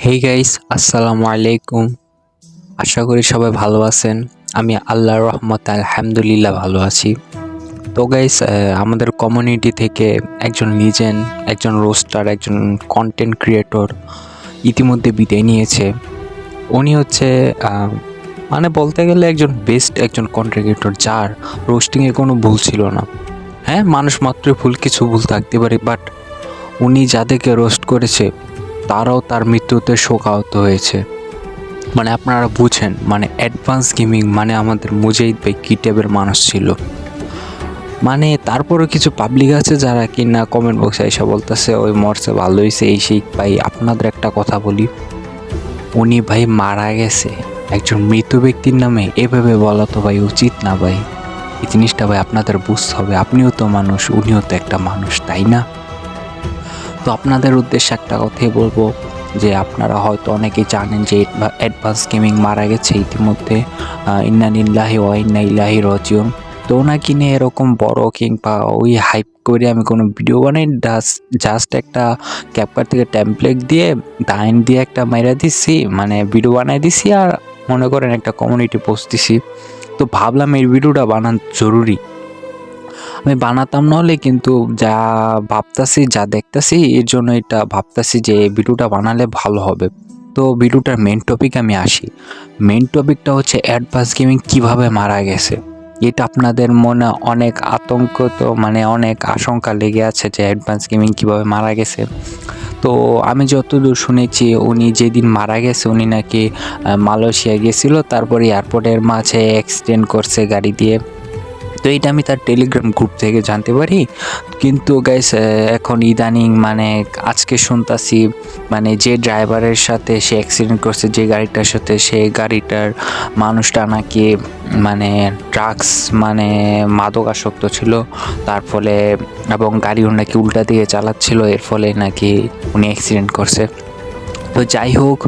Hey guys, আসসালামু আলাইকুম। আশা করি সবাই ভালো আছেন। আমি আল্লাহর রহমতে আলহামদুলিল্লাহ ভালো আছি। তো গাইস, আমাদের কমিউনিটি থেকে একজন লিজেন্ড, একজন রোস্টার, একজন কন্টেন্ট ক্রিয়েটর ইতিমধ্যে বিদায় নিয়েছে। উনি হচ্ছে মানে বলতে গেলে একজন বেস্ট একজন কন্টেন্ট ক্রিয়েটর, যার রোস্টিংয়ে কোনো ভুল ছিল না। হ্যাঁ, মানুষ মাত্রই ভুল, কিছু ভুল থাকতে পারে, বাট উনি যাদেরকে রোস্ট করেছে তারাও তার মৃত্যুতে শোকাহত হয়েছে। মানে আপনারা বুঝেন, মানে অ্যাডভান্স গেমিং মানে আমাদের মুজাহিদ ভাই কী টাইপের মানুষ ছিল। মানে তারপরও কিছু পাবলিক আছে যারা কিনা কমেন্ট বক্সে এসে বলতেছে ওই মরছে, ভালো হয়েছে, এই সেই। ভাই আপনাদের একটা কথা বলি, উনি ভাই মারা গেছে, একজন মৃত ব্যক্তির নামে এভাবে বলা তো ভাই উচিত না ভাই। এই জিনিসটা ভাই আপনাদের বুঝতে হবে, আপনিও তো মানুষ, উনিও তো একটা মানুষ, তাই না? তো আপনাদের উদ্দেশ্যে একটা কথাই বলবো যে আপনারা হয়তো অনেকেই জানেন যে অ্যাডভান্স গেমিং মারা গেছে ইতিমধ্যে। ইন্না লিল্লাহি ওয়া ইন্না ইলাইহি রাজিউন। তো ওনাকে নিয়ে এরকম বড় কিংবা ওই হাইপ করে আমি কোনো ভিডিও বানাই, জাস্ট একটা ক্যাপকাট থেকে টেমপ্লেট দিয়ে দাইন দিয়ে একটা মাইরা দিছি, মানে ভিডিও বানাই দিছি, আর মনে করেন একটা কমিউনিটি পোস্ট দিছি। তো ভাবলাম এই ভিডিওটা বানানো জরুরি। আমি বানাতাম না হলে, কিন্তু যা ভাবতাছি, যা দেখতাছি, এর জন্য এটা ভাবতাছি যে ভিডিওটা বানালে ভালো হবে। তো ভিডিওটার মেন টপিক আমি আসি। মেন টপিকটা হচ্ছে অ্যাডভান্স গেমিং কীভাবে মারা গেছে। এটা আপনাদের মনে অনেক আতঙ্ক, তো মানে অনেক আশঙ্কা লেগে আছে যে অ্যাডভান্স গেমিং কীভাবে মারা গেছে। তো আমি যতদূর শুনেছি, উনি যেদিন মারা গেছে উনি নাকি মালয়েশিয়া গেছিল, তারপরে এয়ারপোর্টের মাঝে অ্যাক্সিডেন্ট করছে গাড়ি দিয়ে। তো এইটা আমি তার টেলিগ্রাম গ্রুপ থেকে জানতে পারি। কিন্তু গাইস, এখন ইদানিং মানে আজকে শুনতাছি মানে যে ড্রাইভারের সাথে সে অ্যাক্সিডেন্ট করছে, যে গাড়িটার সাথে, সে গাড়িটার মানুষটা নাকি মানে ড্রাগস মানে মাদকাসক্ত ছিল, তার ফলে, এবং গাড়িও নাকি উল্টা দিকে চালাচ্ছিল, এর ফলে নাকি উনি অ্যাক্সিডেন্ট করছে। তো যাই হোক,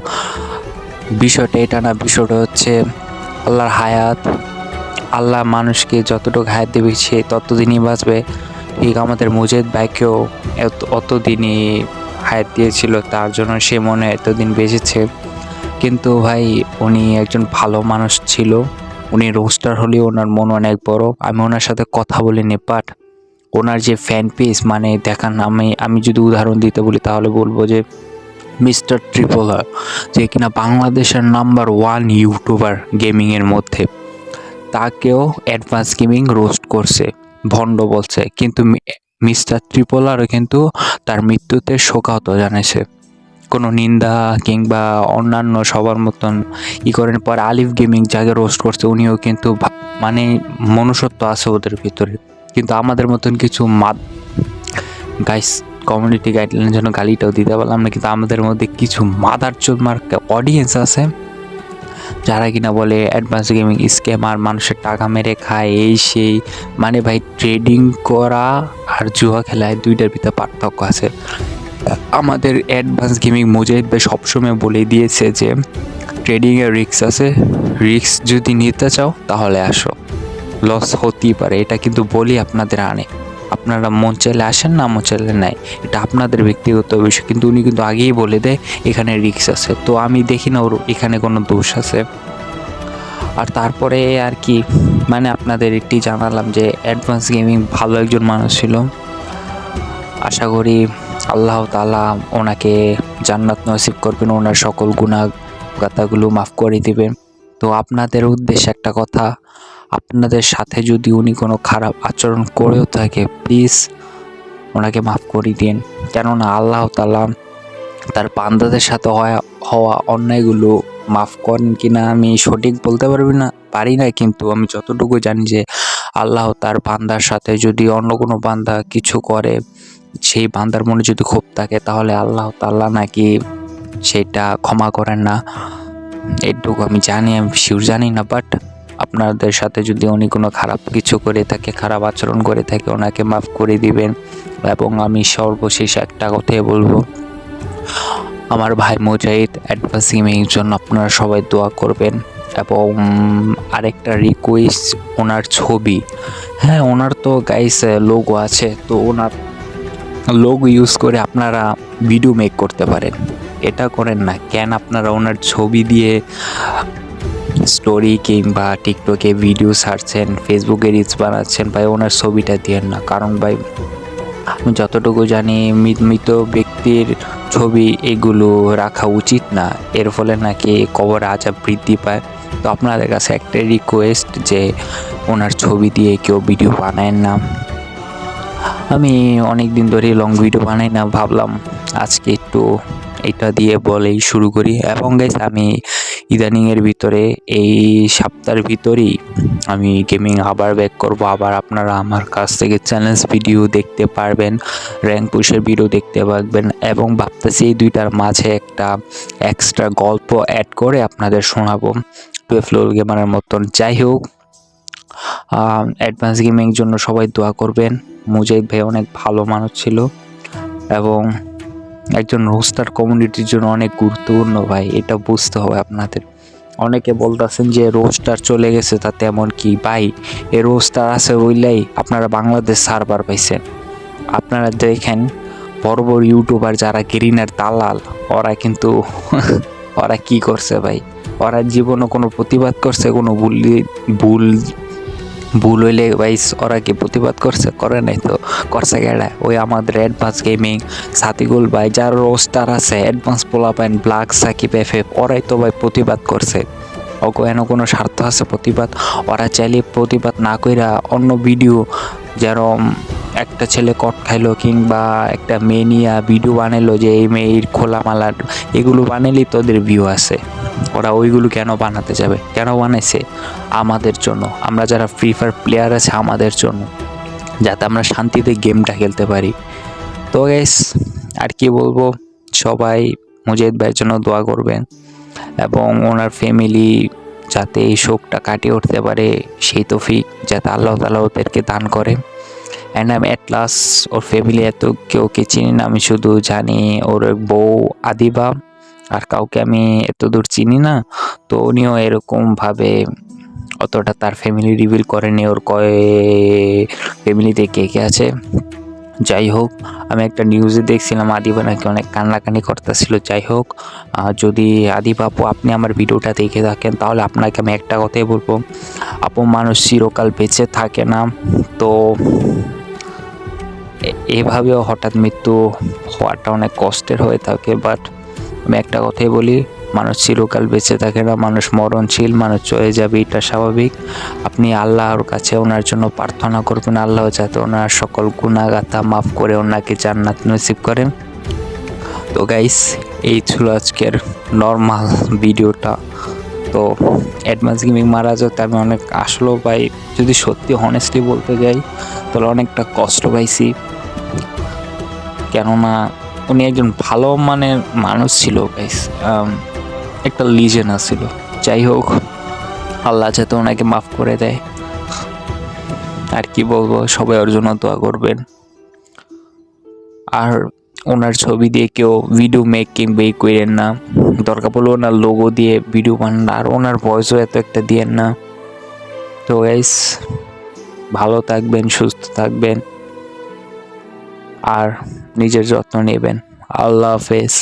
বিষয়টা এটা না, বিষয়টা হচ্ছে আল্লাহর হায়াত। আল্লাহ মানুষকে যতটুকু হায়াত দেবে সে ততদিনই বাঁচবে। ঠিক আমাদের মুজাহিদ ভাইকেও অতদিনই হায়াত দিয়েছিল, তার জন্য সে মনে এতদিন বেঁচেছে। কিন্তু ভাই উনি একজন ভালো মানুষ ছিল। উনি রোস্টার হলেও ওনার মন অনেক বড়। আমি ওনার সাথে কথা বলিনি, বাট ওনার যে ফ্যান পেজ, মানে দেখান, আমি যদি উদাহরণ দিতে বলি তাহলে বলবো যে মিস্টার ট্রিপলার, যে কিনা বাংলাদেশের নাম্বার 1 ইউটিউবার গেমিংয়ের মধ্যে, তাকেও অ্যাডভান্স গেমিং রোস্ট করছে, ভণ্ড বলছে। কিন্তু মিস্টার ট্রিপলারও কিন্তু তার মৃত্যুতে শোকাহত জানিয়েছে, কোনো নিন্দা কিংবা অন্যান্য সবার মতন করেন। পর আলিফ গেমিং যাকে রোস্ট করছে, উনিও কিন্তু মানে মনুষ্যত্ব আছে ওদের ভিতরে, কিন্তু আমাদের মতন কিছু গাইস, কমিউনিটি গাইডলাইনের জন্য গালিটাও দিতে পারলাম না, কিন্তু আমাদের মধ্যে কিছু মাদারচোদ মার্কা অডিয়েন্স আছে যারা কিনা বলে অ্যাডভান্স গেমিং স্ক্যামার, মানুষের টাকা মেরে খায়, এই সেই। মানে ভাই, ট্রেডিং করা আর জুয়া খেলায় দুইটার ভিতরে পার্থক্য আছে। আমাদের অ্যাডভান্স গেমিং মুজাহিদ ভাই সবসময় বলে দিয়েছে যে ট্রেডিংয়ে রিস্ক আছে, রিস্ক যদি নিতে চাও তাহলে আসো, লস হতেই পারে। এটা কিন্তু বলি আপনাদের আনে, আপনারা মন চাইলে আসেন, না মন চাইলে নাই, এটা আপনাদের ব্যক্তিগত বিষয়। কিন্তু উনি কিন্তু আগেই বলে দেয় এখানে রিস্ক আছে। তো আমি দেখি না ওর এখানে কোনো দোষ আছে। আর তারপরে আর কি, মানে আপনাদের একটি জানালাম যে অ্যাডভান্স গেমিং ভালো একজন মানুষ ছিল। আশা করি আল্লাহ তাআলা ওনাকে জান্নাত নসিব করবেন, ওনার সকল গুনাহ গাতাগুলো মাফ করে দিবেন। তো আপনাদের উদ্দেশ্যে একটা কথা, আপনাদের সাথে যদি উনি কোনো খারাপ আচরণ করেও থাকে, প্লিজ ওনাকে মাফ করে দিন। কেননা আল্লাহ তাআলা তার বান্দাদের সাথে হওয়া অন্যায়গুলো মাফ করেন কিনা আমি সঠিক বলতে পারি না, কিন্তু আমি যতটুকু জানি যে আল্লাহ তার বান্দার সাথে যদি অন্য কোনো বান্দা কিছু করে, সেই বান্দার মনে যদি ক্ষোভ থাকে, তাহলে আল্লাহ তাআলা নাকি সেটা ক্ষমা করেন না। এইটুকু আমি জানি, আমি শিওর জানি না, বাট আপনাদের সাথে যদি উনি কোনো খারাপ কিছু করে থাকে, খারাপ আচরণ করে থাকে, ওনাকে মাফ করে দিবেন। এবং আমি সর্বশেষ একটা কথাই বলবো, আমার ভাই মুজাহিদ অ্যাডভান্স গেমিংয়ের জন্য আপনারা সবাই দোয়া করবেন। এবং আরেকটা রিকোয়েস্ট, ওনার ছবি, হ্যাঁ ওনার তো গাইস লোগো আছে, তো ওনার লোগো ইউজ করে আপনারা ভিডিও মেক করতে পারেন। এটা করেন না। কেন আপনারা ওনার ছবি দিয়ে স্টোরি কিংবা টিকটকে ভিডিও ছাড়ছেন, ফেসবুকে রিলস বানাচ্ছেন, ভাই ওনার ছবিটা দিয়েন না। কারণ ভাই আমি যতটুকু জানি মৃত ব্যক্তির ছবি এগুলো রাখা উচিত না, এর ফলে নাকি কবর আযাব বৃদ্ধি পায়। তো আপনাদের কাছে একটা রিকোয়েস্ট যে ওনার ছবি দিয়ে কেউ ভিডিও বানায় না। আমি অনেক দিন ধরে লং ভিডিও বানাই না, ভাবলাম আজকে একটু এটা দিয়ে বলেই শুরু করি। এবং গাইস আমি ইদানিংয়ের ভিতরে এই সপ্তাহের ভিতরেই আমি গেমিং আবার ব্যাক করব। আবার আপনারা আমার কাছ থেকে চ্যালেঞ্জ ভিডিও দেখতে পারবেন, র্যাঙ্ক পুশের ভিডিও দেখতে পারবেন, এবং ভাবতেছি এই দুইটার মাঝে একটা এক্সট্রা গল্প অ্যাড করে আপনাদের শোনাবো 12 লোল গেমারের মতন। যাই হোক, অ্যাডভান্স গেমিং জন্য সবাই দোয়া করবেন। মুজাহিদ ভাই অনেক ভালো মানুষ ছিল এবং একজন রোস্টার কমিউনিটির জন্য অনেক গুরুত্বপূর্ণ ভাই, এটা বুঝতে হবে আপনাদের। অনেকে বলতেছেন যে রোস্টার চলে গেছে, তাতে এমন কি ভাই? এই রোস্টার আছে বললেই আপনারা বাংলাদেশ সার্ভার পাইছেন। আপনারা দেখেন বড় বড় ইউটিউবার যারা গ্রিনার দালাল, ওরা কিন্তু ওরা কি করছে ভাই? ওরা জীবনে কোনো প্রতিবাদ করছে? কোনো ভুল হইলে ভাই ওরা কি প্রতিবাদ করছে? করে নাই তো। করছে কেডা? ওই আমাদের অ্যাডভান্স গেমিং সাতিগুল ভাই, যার রোস্টার আছে, অ্যাডভান্স পোলাপাইন, ব্ল্যাক, সাকিব, এফএফ, ওরাই তো ভাই প্রতিবাদ করছে। এন কোনো স্বার্থ আছে প্রতিবাদ? ওরা চাইলে প্রতিবাদ না কইরা অন্য ভিডিও, যেরকম একটা ছেলে কট খাইলো কিংবা একটা মেয়ে নিয়ে ভিডিও বানাইলো যে এই মেয়ের খোলামালা, এগুলো বানাইলেই তোদের ভিউ আছে। ওরা ওইগুলো কেন বানাতে যাবে? কেন বানাইছে? আমাদের জন্য, আমরা যারা ফ্রি ফায়ার প্লেয়ার আছে আমাদের জন্য, যাতে আমরা শান্তিতে গেমটা খেলতে পারি। তো গাইস আর কি বলবো, সবাই মুজাহিদ ভাইয়ের জন্য দোয়া করবেন এবং ওনার ফ্যামিলি যাতে এই শোকটা কাটিয়ে উঠতে পারে সেই তৌফিক যাতে আল্লাহ তাআলা ওদেরকে দান করে। অ্যান্ড আমি অ্যাট লাস্ট ওর ফ্যামিলি এত কেউকে চিনি না, আমি শুধু জানি ওর বউ আদিবা, আর কাউকে আমি এত দূর চিনি না। তো উনিও এরকমভাবে অতটা তার ফ্যামিলি রিভিল করেনি ওর ফ্যামিলিতে কে কে আছে। যাই হোক, আমি একটা নিউজে দেখছিলাম আদিবা নাকি অনেক কান্নাকানি করতেছিল। যাই হোক, যদি আদিবা আপু আপনি আমার ভিডিওটা দেখে থাকেন, তাহলে আপনাকে আমি একটা কথাই বলবো, আপু মানুষ চিরকাল বেঁচে থাকে না। তো এভাবেও হঠাৎ মৃত্যু হওয়াটা অনেক কষ্টের হয়ে থাকে। বাট আমি একটা কথাই বলি, মানুষ চিরকাল বেঁচে থাকে না, মানুষ মরণশীল, মানুষ চলে যাবে, এটা স্বাভাবিক। আপনি আল্লাহর কাছে ওনার জন্য প্রার্থনা করবেন, আল্লাহ যাতে ওনার সকল গুনাহগাথা মাফ করে ওনাকে জান্নাত নসিব করেন। তো গাইস, এই ছিল আজকের নর্মাল ভিডিওটা। তো অ্যাডভান্স গেমিং মারা যেতে আমি অনেক আসলেও ভাই, যদি সত্যি হনেস্টলি বলতে যাই তাহলে অনেকটা কষ্ট পাইছি, কেননা উনি একজন ভালো মানের মানুষ ছিল গাইস, একটা লিজেন্ড ছিল। যাই হোক, আল্লাহ যাতে ওনাকে মাফ করে দেয়। আর কি বলবো, সবাই ওর জন্য দোয়া করবেন। আর ওনার ছবি দিয়ে কেউ ভিডিও মেকিং বেই করেন না, দরকার পড়লে ওনার লোগো দিয়ে ভিডিও বানান, আর ওনার ভয়েসও এত একটা দিয়েন না। তো গাইস, ভালো থাকবেন, সুস্থ থাকবেন, আর নিজের যত্ন নেবেন। আল্লাহ হাফেজ।